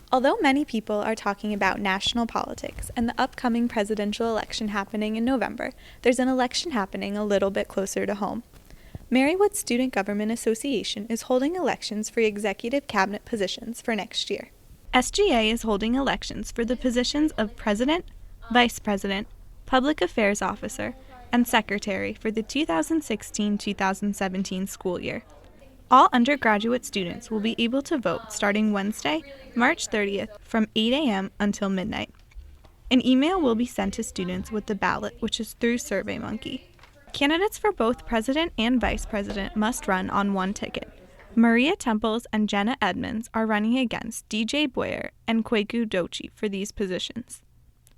Although many people are talking about national politics and the upcoming presidential election happening in November, there's an election happening a little bit closer to home. Marywood Student Government Association is holding elections for executive cabinet positions for next year. SGA is holding elections for the positions of President, Vice President, Public Affairs Officer, and Secretary for the 2016-2017 school year. All undergraduate students will be able to vote starting Wednesday, March 30th from 8 a.m. until midnight. An email will be sent to students with the ballot, which is through SurveyMonkey. Candidates for both president and vice president must run on one ticket. Maria Temples and Jenna Edmonds are running against DJ Boyer and Kwaku Dochi for these positions.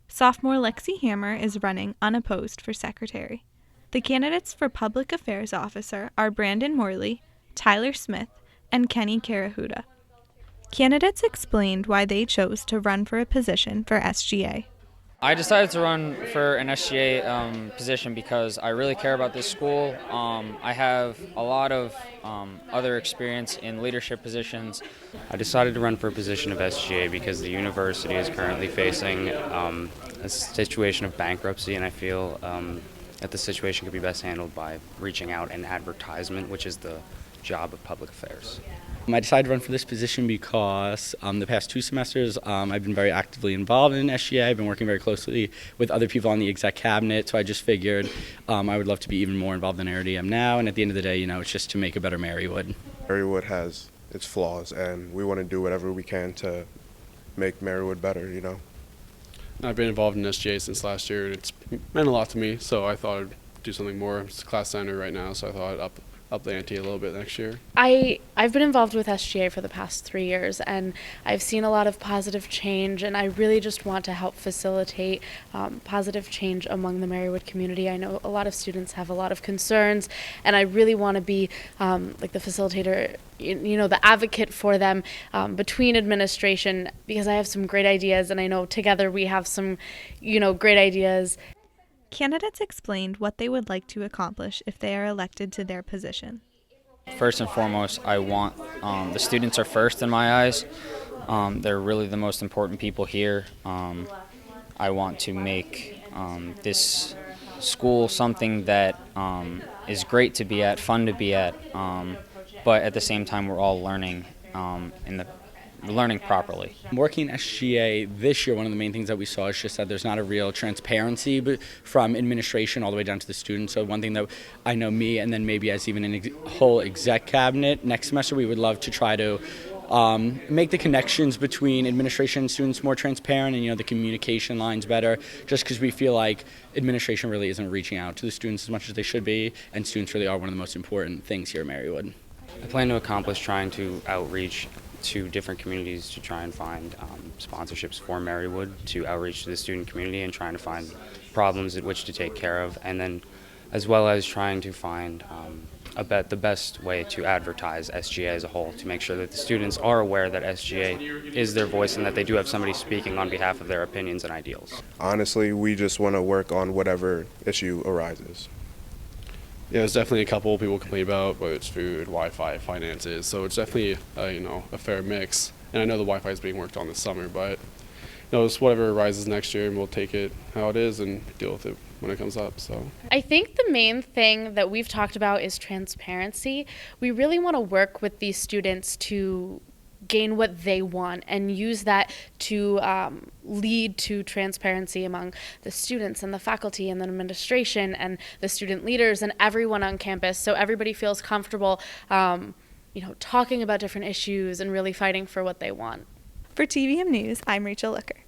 Sophomore Lexi Hammer is running unopposed for secretary. The candidates for public affairs officer are Brandon Morley, Tyler Smith, and Kenny Karahuda. Candidates explained why they chose to run for a position for SGA. I decided to run for an SGA position because I really care about this school. I have a lot of other experience in leadership positions. I decided to run for a position of SGA because the university is currently facing a situation of bankruptcy, and I feel that the situation could be best handled by reaching out an advertisement, which is the job of public affairs. I decided to run for this position because the past 2 semesters I've been very actively involved in SGA. I've been working very closely with other people on the exec cabinet, so I just figured I would love to be even more involved than I already am now, and at the end of the day, it's just to make a better Marywood. Marywood has its flaws, and we want to do whatever we can to make Marywood better, I've been involved in SGA since last year, and it's meant a lot to me, so I thought I'd do something more. I'm a class senator right now, so I thought I'd up the ante a little bit next year. I've been involved with SGA for the past 3 years, and I've seen a lot of positive change, and I really just want to help facilitate positive change among the Marywood community. I know a lot of students have a lot of concerns, and I really want to be like the facilitator, the advocate for them between administration, because I have some great ideas, and I know together we have some, great ideas. Candidates explained what they would like to accomplish if they are elected to their position. First and foremost, I want the students are first in my eyes. They're really the most important people here. I want to make this school something that is great to be at, fun to be at, but at the same time we're all learning learning properly. Working at SGA this year, one of the main things that we saw is just that there's not a real transparency from administration all the way down to the students. So one thing that I know me, and then maybe as even a whole exec cabinet, next semester we would love to try to make the connections between administration and students more transparent, and the communication lines better, just because we feel like administration really isn't reaching out to the students as much as they should be, and students really are one of the most important things here at Marywood. I plan to accomplish trying to outreach to different communities to try and find sponsorships for Marywood, to outreach to the student community and trying to find problems at which to take care of, and then as well as trying to find the best way to advertise SGA as a whole, to make sure that the students are aware that SGA is their voice and that they do have somebody speaking on behalf of their opinions and ideals. Honestly, we just want to work on whatever issue arises. Yeah, there's definitely a couple people complain about whether it's food, Wi-Fi, finances, so it's definitely a fair mix. And I know the Wi-Fi is being worked on this summer, but it's whatever arises next year, and we'll take it how it is and deal with it when it comes up. So I think the main thing that we've talked about is transparency. We really want to work with these students to gain what they want and use that to lead to transparency among the students and the faculty and the administration and the student leaders and everyone on campus, so everybody feels comfortable talking about different issues and really fighting for what they want. For TVM News, I'm Rachel Looker.